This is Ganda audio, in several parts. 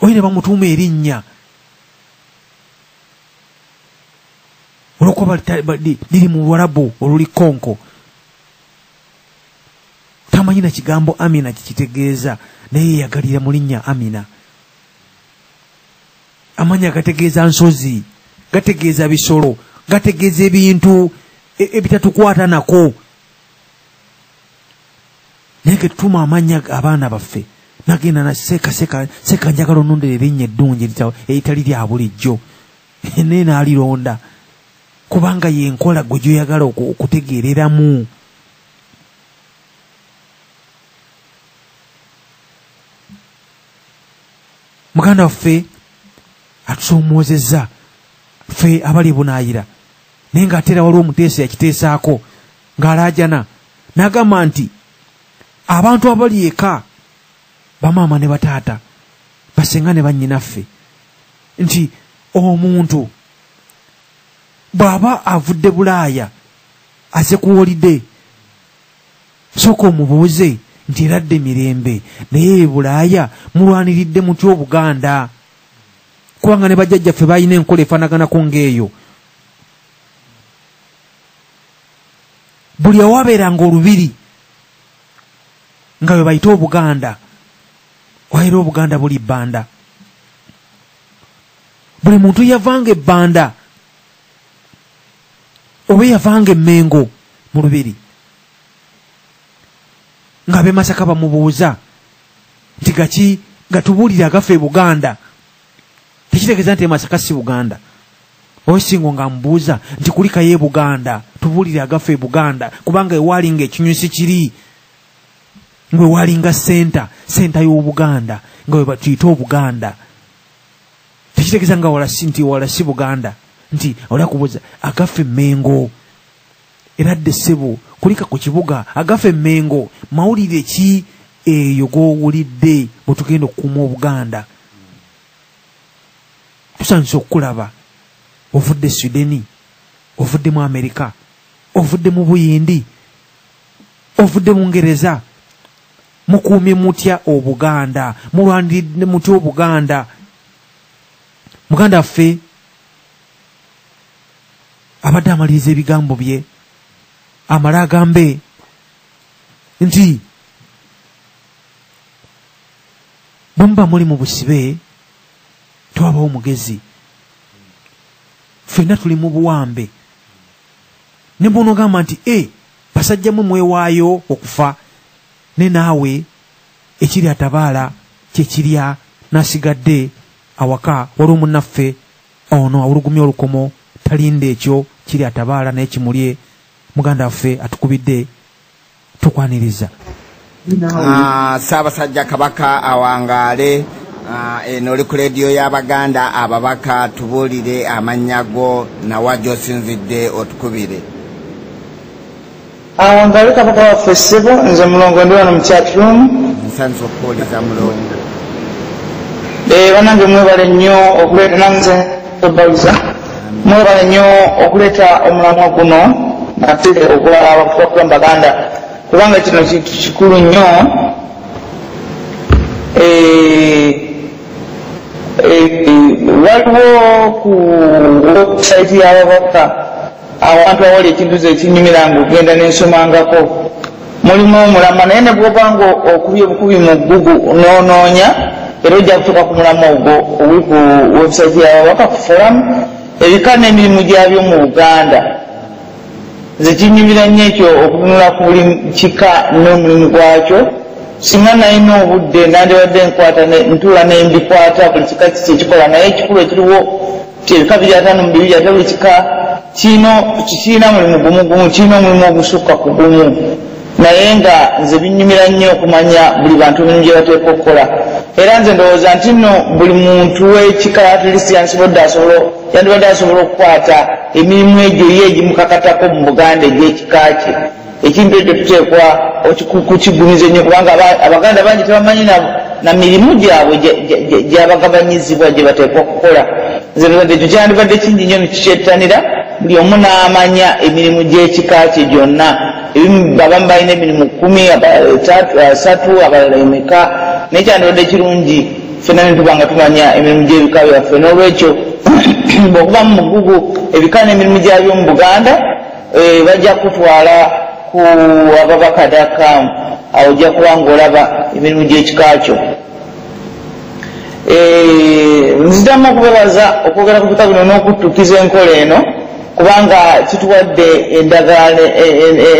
oyina bamutuuma erinnya olwokuba liri mu Buwarabu oluli konko. Tamanyi na kigambo Amina kikitegeeza naye yagalira mu linnya Amina. Amanya gategeeza nsozi, gategeeza bisolo, gategeeza ebintu ebitatukwata nako. Naye ketutuma amanya abaana baffe nagenda na seka njagala onondera erinnya eddungi eritali lya bulijjo naye naalironda kubanga yenkola gwe gyoyagala okutegeereramu. Muganda waffe atusomoozezza ffe abali bunaayira naye ng'ateera waliwo omuteesa yakiteesaako ng'alaajana n'agamba nti abantu abali eka bamaama ne bataata basenga ne bannyinaffe nti omuntu bw'aba avudde Bulaaya aze kuwolide sooka omubuuze nti eradde mirembe naye Bulaaya mulwaniridde mutya Obuganda kubanga ne bajjajjaffe balina enkola efaanaganako ng'eyo. Buli awabeeranga olubiri nga bwe bayita Obuganda waera Obuganda buli bbanda. Buli muntu yavanga ebbanda oba yavanga emmengo mu lubiri nga ab'e Masaka bamubuuza nti gaki gatubuulire agaffe e Buganda, tekitegeeza nti e Masaka si Buganda. Owesingo nga mubuuza nti kulikayo e Buganda tubuulire agaffe e Buganda kubanga ewalinga ekinyusi kiri ngwe walinga senta y'Obuganda nga bwe batuyita Obuganda. Tekitegeeza nga wala si Buganda nti olakubuuza agaffe Mengo eradde ssebo kulika ku kibuga agaffe Mengo mawulire ki eyo g'owulidde bwe tugenda okukuuma Obuganda. Tusanise okukulaba ovudde Swideni, ovudde mu Amerika, ovudde mu Buyindi, ovudde mu Ngereza, mukuumye mutya Obuganda, mulwaniridde mutya Obuganda. Muganda waffe abadde amaliriza ebigambo bye amala agambe nti bwe muba muli mu busibe twabawo omugezi, ffenna tuli mu buwambe. Ne bw'onogamba nti basajja mwe mwewaayo okufa ne naawe ekiri atabaala kyekirya n'asigadde awaka waliwo munnaffe ono awulugumya olukomo talinda ekyo kiri atabaala naye kimulye. Muganda waffe atukubidde tukwaniriza. Ssaabasajja Kabaka awangaale. Eno oli ku leediyo y'Abaganda ababaka tubuulire amannya go nawa gy'osinzidde otukubire. Awangaale Kabaka waffe ssebo nze mulongo ndi wano mu chatroom. Nsanze okuwuliza mulongo. Bannange mwebale nnyo okuleeta nanze tobaliza. Mwebale nnyo okuleeta omulamwa guno ate okulaba abakufa mu Baganda kubanga kino kintu kikulu nnyo. Waliwo ku website y'ababaka abantu awali ekintu ze kinyumiranga ogenda n'ensomangako mulimu omulamwa naye ne bw'obanga okubye bukubi mu Google n'onoonya era ojja kutuuka ku mulamwa ogwo oguli ku website y'ababaka ku forum ebika n'emirimu gyabyo mu Buganda. Nze kinyumira nnyo ekyo okutunula ku buli kika n'omulimu gwakyo. Singa nalina obudde nandibadde nkwata ntuula nembikwata buli kika kiki ekikola naye ekikulu ekiriwo ebika 5 mu 2 ate buli kika kirina mulimu gumu kirina omulimu ogusukka ku gumu naye nga nze binyumira nnyo okumanya buli bantu emirimu gye bateeka okukola. Era nze ndowooza nti nno buli muntu w'ekika atlist yandibadde asobola okukwata emirimu egyo ye egimukakatako mu Buganda egy'ekika kye. Ekintu ekyo tuteekwa okukigumiza ennyo kubanga Abaganda bangi tebamanyi na mirimu gyabwe gyabagabanyizibwa gye bateekwa okukola. Nze ekyo kyandibadde kingi nnyo nekikyettanira buli omu n'amanya emirimu gy'ekika kye gyonna. Abamu balina emirimu 10, 3, abalala emeka naye kyandibadde kirungi ffenna ne tuba nga tumanya emirimu gy'ebika byaffe n'olwekyo bw'okuba mu mugugu ebika n'emirimu gyabyo mu Buganda bajja kutwala ku ababaka.com awo ojja kuba ng'olaba emirimu gy'ekika kyo. Nzitamu okubebaza okwogera ku bika bino n'okuttukiza enkola eno kubanga kituwadde endagaano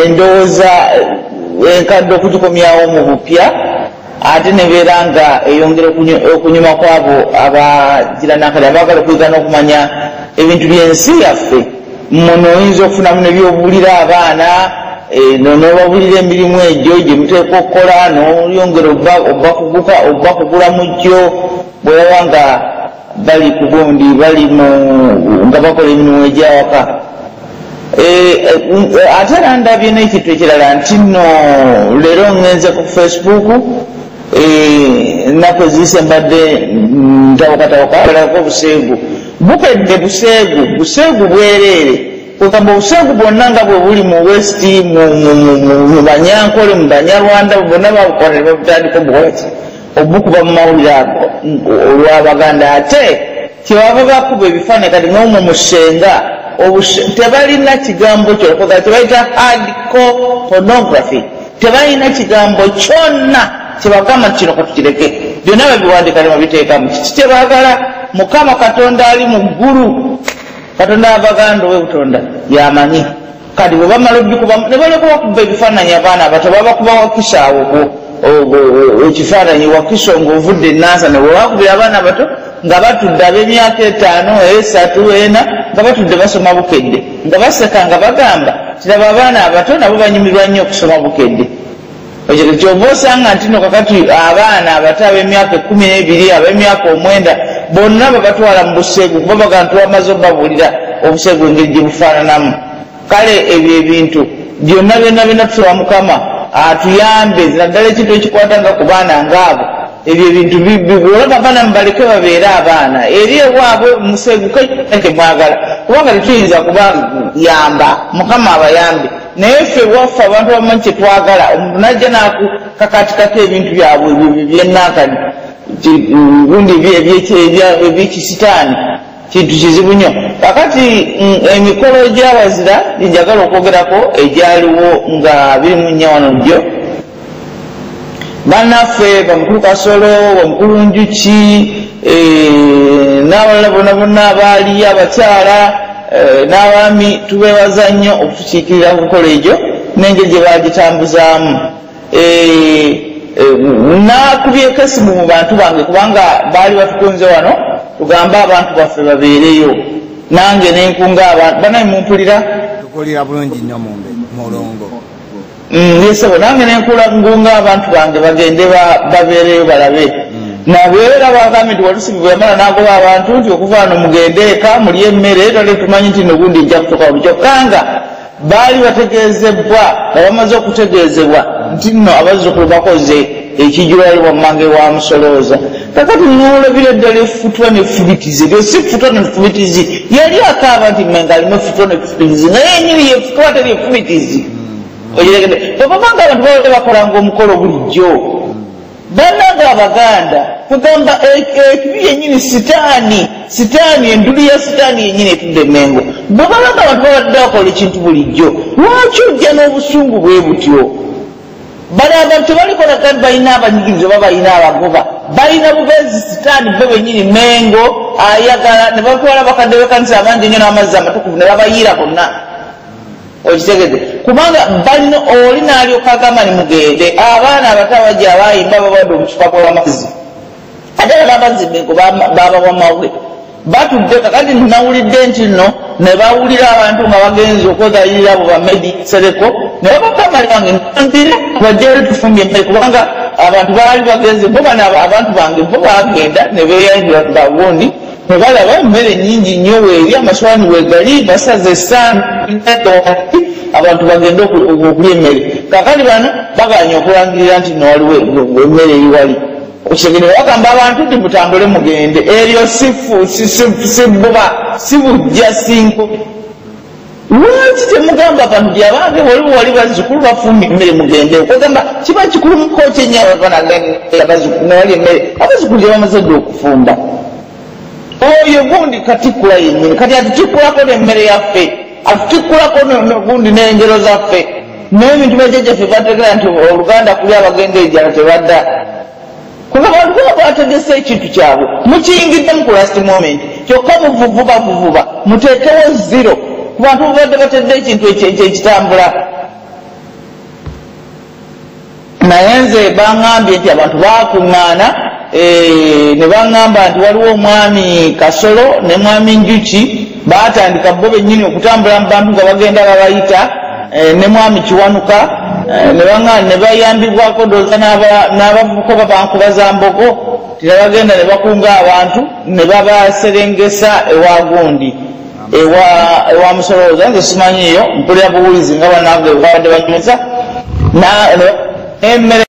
endowooza enkadde okugikomyawo mu bupya ate nebeera nga eyongera okunyuma kwabo abagiranakale abaagala okuyiga n'okumanya ebintu by'ensi yaffe. Muno oyinza okufunamu nebyobuulira abaana n'obabulira emirimu egyo gye muteekwa okukola n'oyongera obba kugula mu jjo bw'olaba nga bali ku gundi bali nga bakola emirimu egyawaka. Ate era ndabye n'ekintu ekirala nti nno leero ngenze ku Facebook ennaku eziyise mbadde ntawokatawoka alako buseegu bukedde buseegu bwereere kwegamba obuseegu bwonna nga bwe buli mu West mu Banyankole mu Banyarwanda bonna babukola ne babutandika obukolaki obukuba mu mawulire ago olw'Abaganda ate kyebava bakuba ebifaananyi kati ng'omwo mu Ssenga tebalina kigambo kyokoga tebayita hardcore pornography tebalina kigambo kyonna kyebagamba kino katukireke byonna babiwandika ne babiteekamu kiki kyebaagala Mukama Katonda ali mu ggulu Katonda Abaganda ow'ebutonda yamanyi kati bwe bamala obbikuba ne baleka bakuba ebifaananyi abaana abato babakuba wakisaawo ekifaananyi wakisa ng'ovudde ennaasa ne bwe bakubira abaana abato nga batudde ab'emyaka 5, 3, 4 nga batudde basoma bukedde nga baseka nga bagamba kiraba abaana abato nabo banyumirwa nnyo okusoma bukedde. Ekyo kyova osanga nti no kakati abaana abato ab'emyaka 12 ab'emyaka 9 bonna babatwala mu buseegu kuba bagamba nti bamaze obabuulira obuseegu engeri gye bufaananamu. Kale ebyo ebintu byonna byonna tusaba Mukama atuyambe naddala ekintu ekikwata nga ku baana ngaabo ebyo ebintu bibulaba abaana mubaleke babeere abaana eri ewaabwe museegu temwagala kubanga tetuyinza kubayamba Mukama abayambe naye ffe waffe abantu bamanyi kyetwagala omuntu najja nakukakatikako ebintu byabwe byennankani gundi ebyekisitaani kintu kizibu nnyo. Kakati emikolo egy'abazira njagala okwogerako egyaliwo nga 24 wano jjo bannaffe bamukulu Kasolo bamukulu Njuki n'abalala bonna abaali abakyala n'abaami tubeebaza nnyo okutukiikirira ku nkola egyo n'engeri gye bagitambuzaamu. Nakubyeko esimu mu bantu bange kubanga baali batukunze wano tugambe abantu baffe babeereyo nange nenkunga abantu banaye mumpulira tukulira bulungi nnyo mulongo yesebo nange nenkunga abantu bange bagende babeereyo balabe nabeera bagambe nti watusibu bwe yamala n'agoba abantu nti okuva wano mugende eka muli emmere tale tumanyi nti nogundi ejja kutuuka wano kyokkanga baali bategeezebwa nga bamaze okutegeezebwa nti nno abazzukulu bakoze ekijulwali wammange wa Musolooza. Kakati n'olabira eddala effutwa n'effubitizi eryo si ffutwa n'effubitizi yali akaaba nti mmenga alimu effutwa n'effubitizi naye enyini yeffutwa teri effubitizi ogiregedde bwebabanga abantu babadde bakolanga omukolo bulijjo bannanga Abaganda kugamba ekibi yennyini sitaani enduli ya sitaani yennyini etudde Mengo bwebabanga abantu babadde bakola ekintu bulijjo lwaki ojja n'obusungu bwe butyo bali abantu tebalikola kandi balina abanyigiriza oba balina abagoba balina bugenzi sitaani bo bennyini Mengo ayagala ne batwala bakadde b'ekkanisa abangi ennyo n'amazzi amatukuvu ne babayiira bonna okitegedde kubanga balina oli n'alyoka agamba ni mugende abaana abato abajja abayimba babadde obucupa bw'amazzi ate abamazzi Mengo babawa mawule batudde kakati nawulidde nti nno ne bawulira abantu nga bagenzi okwegayirira abo bamedi sereko ne babagamba bange nambire bajjere tufumbye emmere kubanga abantu baali bagenzi bo bana abantu bange bo bagenda ne beeyayirira bagundi ne balaba emmere nnyingi nnyo weeri amaswani weegali basaze esitaani abantu bagende okulya emmere kakati bano baganya okulangirira nti nowaliwo emmere eyiwali okisegere bagamba abantu nti mutambule mugende eryo sibuba si bujja sinko lwaki temugamba abantu byabange waliwo wali bazzukulu bafumba emmere mugende ogamba kiba kikulu mukoki enyabanawali emmere abazzukulu gye bamaze dde okufumba oyo gundi katikkula yennyini kati atutikkulako nemmere yaffe atutikkulako gundi n'engero zaffe n'ebintu byajjajjaffe bategera nti oluganda kuli abagenda ejjala tebadda kuba bantu bategese ekintu kyabwe mukiyingiddemu ku last moment kyokka muvuvuba muteekewo zero ku bantu babadde batedde ekintu ekitambula naye nze baŋŋambye nti abantu bakuŋŋaana ne baŋŋamba nti waliwo omwami Kasolo ne mwami Njuki baatandika bo bennyini okutambula mu bantu nga bagenda babayita ne mwami Kiwanuka ne baŋŋaana ne bayambibwako dooza n'abavubuka babankubaza mbogo tibagenda ne bakunga abantu ne babaserengesa ewa gundi ewa Musolooza nze simanyiiyo mpulira buwulizi nga banange babadde banyweza emmere